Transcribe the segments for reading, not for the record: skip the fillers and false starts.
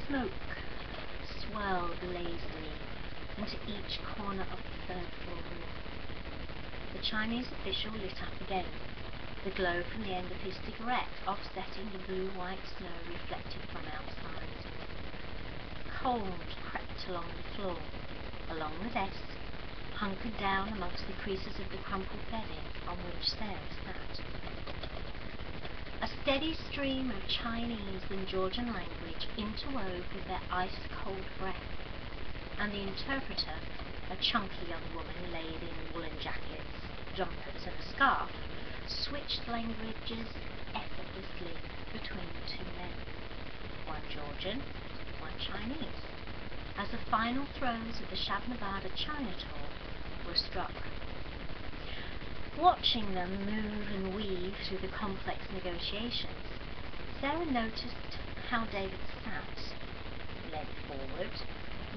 Smoke swirled lazily into each corner of the third-floor roof. The Chinese official lit up again, the glow from the end of his cigarette offsetting the blue-white snow reflected from outside. Cold crept along the floor, along the desk, hunkered down amongst the creases of the crumpled bedding on which Sarah sat. A steady stream of Chinese and Georgian language interwove with their ice-cold breath, and the interpreter, a chunky young woman laid in woolen jackets, jumpers and a scarf, switched languages effortlessly between the two men, one Georgian, one Chinese, as the final throes of the Shabnavada China tour were struck. Watching them move and weave through the complex negotiations, Sarah noticed how David sat, leant forward,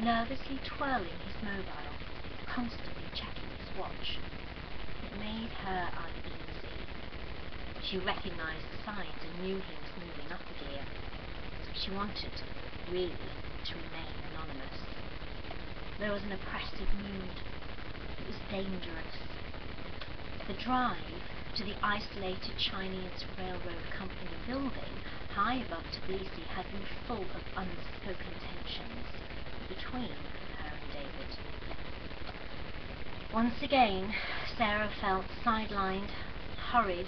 nervously twirling his mobile, constantly checking his watch. It made her uneasy. She recognized the signs and knew he was moving up a gear. She wanted, really, to remain anonymous. There was an oppressive mood. It was dangerous. The drive to the isolated Chinese Railroad Company building high above Tbilisi had been full of unspoken tensions between her and David. Once again, Sarah felt sidelined, hurried,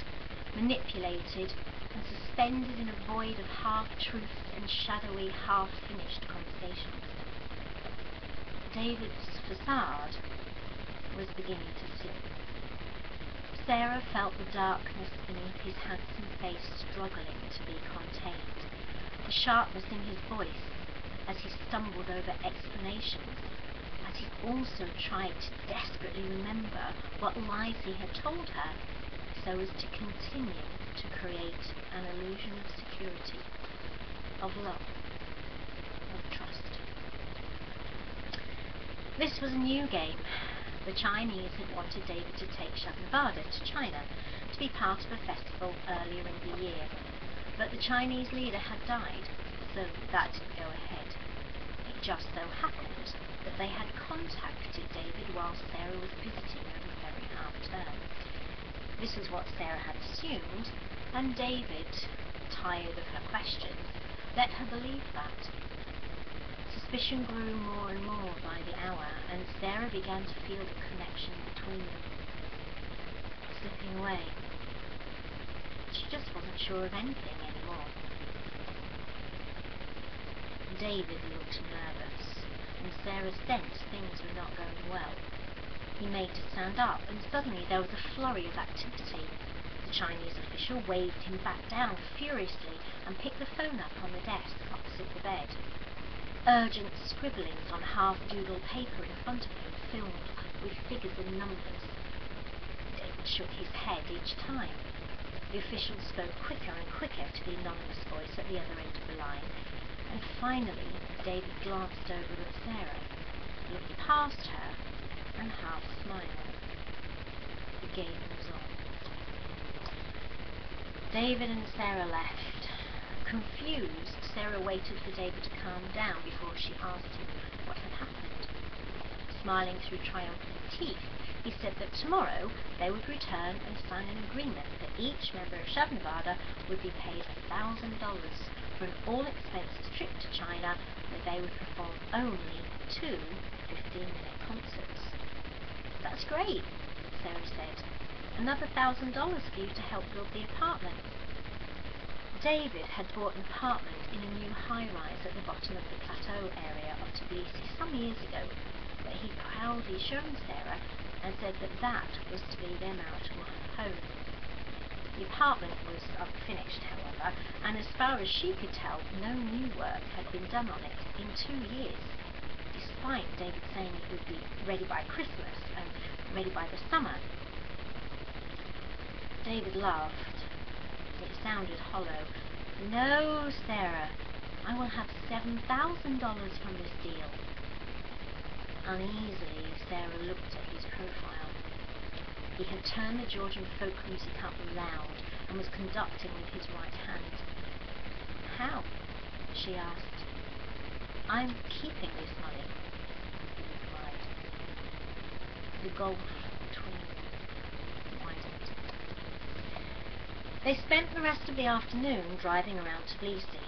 manipulated, and suspended in a void of half-truths and shadowy, half-finished conversations. David's facade was beginning to slip. Sarah felt the darkness beneath his handsome face struggling to be contained, the sharpness in his voice as he stumbled over explanations, as he also tried to desperately remember what lies he had told her, so as to continue to create an illusion of security, of love, of trust. This was a new game. The Chinese had wanted David to take Shabnavada to China to be part of a festival earlier in the year, but the Chinese leader had died, so that didn't go ahead. It just so happened that they had contacted David while Sarah was visiting over ferry half-term. This was what Sarah had assumed, and David, tired of her questions, let her believe that. Suspicion grew more and more by the hour, and Sarah began to feel the connection between them slipping away. She just wasn't sure of anything anymore. David looked nervous, and Sarah sensed things were not going well. He made to stand up, and suddenly there was a flurry of activity. The Chinese official waved him back down furiously and picked the phone up on the desk opposite the bed. Urgent scribblings on half-doodled paper in front of him filmed with figures and numbers. David shook his head each time. The official spoke quicker and quicker to the anonymous voice at the other end of the line, and finally David glanced over at Sarah, looked past her, and half smiled. The game was on. David and Sarah left. Confused, Sarah waited for David to calm down before she asked him what had happened. Smiling through triumphant teeth, he said that tomorrow they would return and sign an agreement that each member of Shabnavada would be paid $1,000 for an all-expenses trip to China, where they would perform only 2 15-minute concerts. "That's great," Sarah said. "Another $1,000 for you to help build the apartment." David had bought an apartment in a new high-rise at the bottom of the plateau area of Tbilisi some years ago, that he proudly shown Sarah and said that that was to be their marital home. The apartment was unfinished, however, and as far as she could tell, no new work had been done on it in 2 years, despite David saying it would be ready by Christmas and ready by the summer. David laughed. It sounded hollow. "No, Sarah, I will have $7,000 from this deal." Uneasily, Sarah looked at his profile. He had turned the Georgian folk music up loud and was conducting with his right hand. "How?" she asked. I'm keeping this money, he replied. The gulf between them widened. They spent the rest of the afternoon driving around Tbilisi,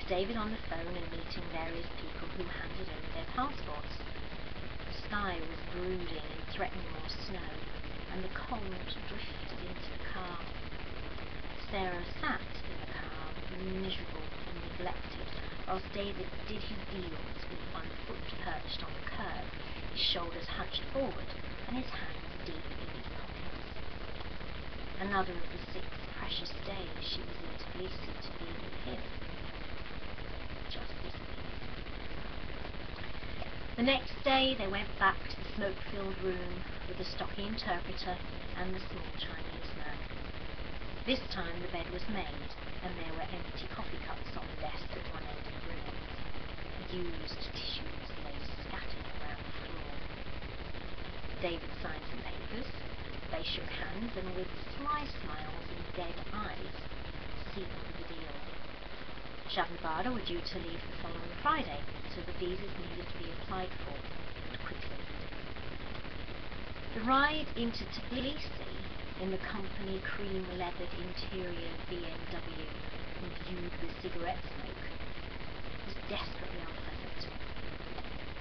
David on the phone and meeting various people who handed over their passports. The sky was brooding and threatening more snow, and the cold drifted into the car. Sarah sat in the car, miserable and neglected, whilst David did his deals with one foot perched on the curb, his shoulders hunched forward, and his hands deep in his pockets. Another of the 6 precious days she was in Tbilisi to be with him. Just this week. The next day they went back to the smoke-filled room with the stocky interpreter and the small Chinese man. This time the bed was made, and there were empty coffee cups on the desk at one end of the room. Used tissues lay scattered around the floor. David signed some papers. They shook hands, and with sly smiles and dead eyes, sealed the deal. Shabnabada were due to leave the following Friday, so the visas needed to be applied for, and quickly. The ride into Tbilisi in the company cream-leathered interior BMW imbued with cigarette smoke was desperately unpleasant.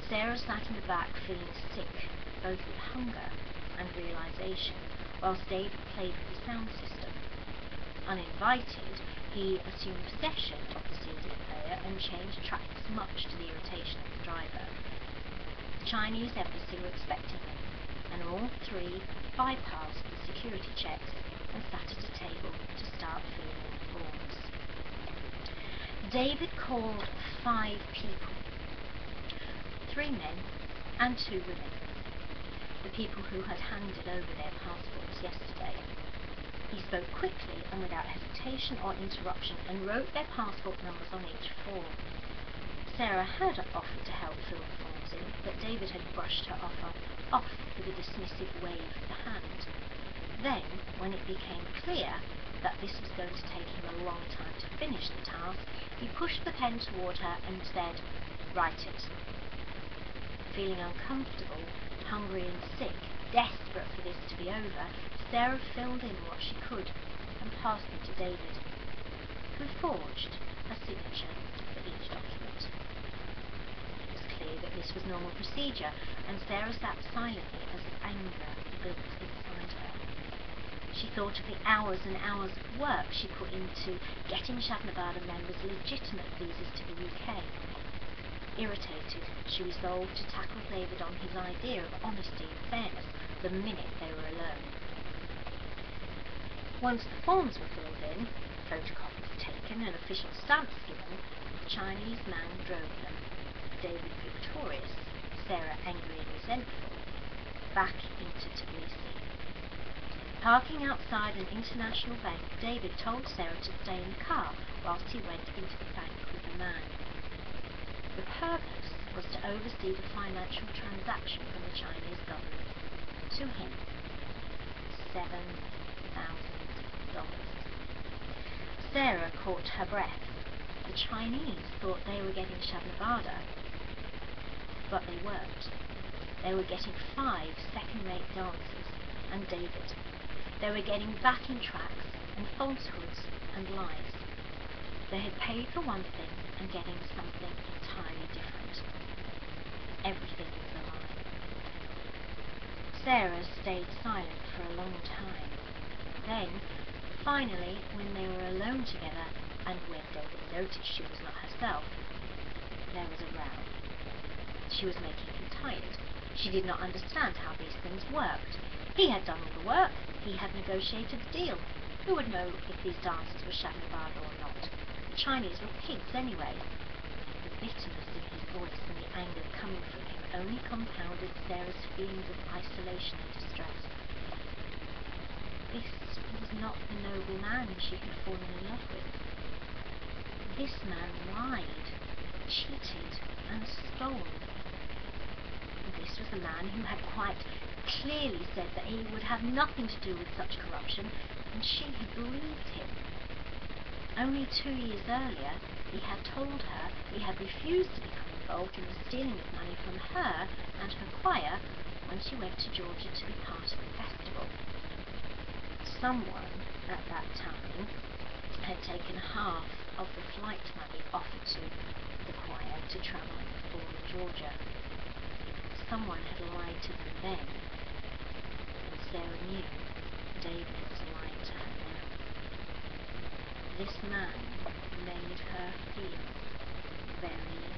Sarah sat in the back feeling sick, both with hunger and realization, whilst David played with the sound system. Uninvited, he assumed possession of the CD player and changed tracks, much to the irritation of the driver. The Chinese embassy were expecting him, and all 3 bypassed the security checks and sat at a table to start filling in forms. David called 5 people, 3 men and 2 women, the people who had handed over their passports yesterday. He spoke quickly and without hesitation or interruption and wrote their passport numbers on each form. Sarah had offered to help fill the forms in, but David had brushed her offer off with a dismissive wave of the hand. Then, when it became clear that this was going to take him a long time to finish the task, he pushed the pen toward her and said, "Write it." Feeling uncomfortable, hungry and sick, desperate for this to be over, Sarah filled in what she could and passed them to David, who forged a signature for each document. It was clear that this was normal procedure, and Sarah sat silently as anger built inside her. She thought of the hours and hours of work she put into getting Shabnabada members legitimate visas to the UK. Irritated, she resolved to tackle David on his idea of honesty and fairness the minute they were alone. Once the forms were filled in, photocopies taken and official stamps given, the Chinese man drove them, David victorious, Sarah angry and resentful, back into Tbilisi. Parking outside an international bank, David told Sarah to stay in the car whilst he went into the bank with the man. The purpose was to oversee the financial transaction from the Chinese government to him. $7,000. Sarah caught her breath. The Chinese thought they were getting Shabnabada, but they weren't. They were getting 5 second-rate dancers and David. They were getting backing tracks and falsehoods and lies. They had paid for one thing and getting something entirely different. Everything was a lie. Sarah stayed silent for a long time. Then, finally, when they were alone together, and when David noticed she was not herself, there was a row. She was making him tired. She did not understand how these things worked. He had done all the work. He had negotiated the deal. Who would know if these dancers were Shabnabada or not? The Chinese were pigs anyway. The bitterness in his voice and the anger coming from him only compounded Sarah's feelings of isolation and distress. This was not the noble man she had fallen in love with. This man lied, cheated, and stole. This was the man who had quite clearly said that he would have nothing to do with such corruption, and she had believed him. Only 2 years earlier, he had told her he had refused to become involved in the stealing of money from her and her choir when she went to Georgia to be part of the festival. Someone at that time had taken half of the flight money offered to the choir to travel and perform in Georgia. Someone had lied to them then, and Sarah knew David was lying to her now. This man made her feel very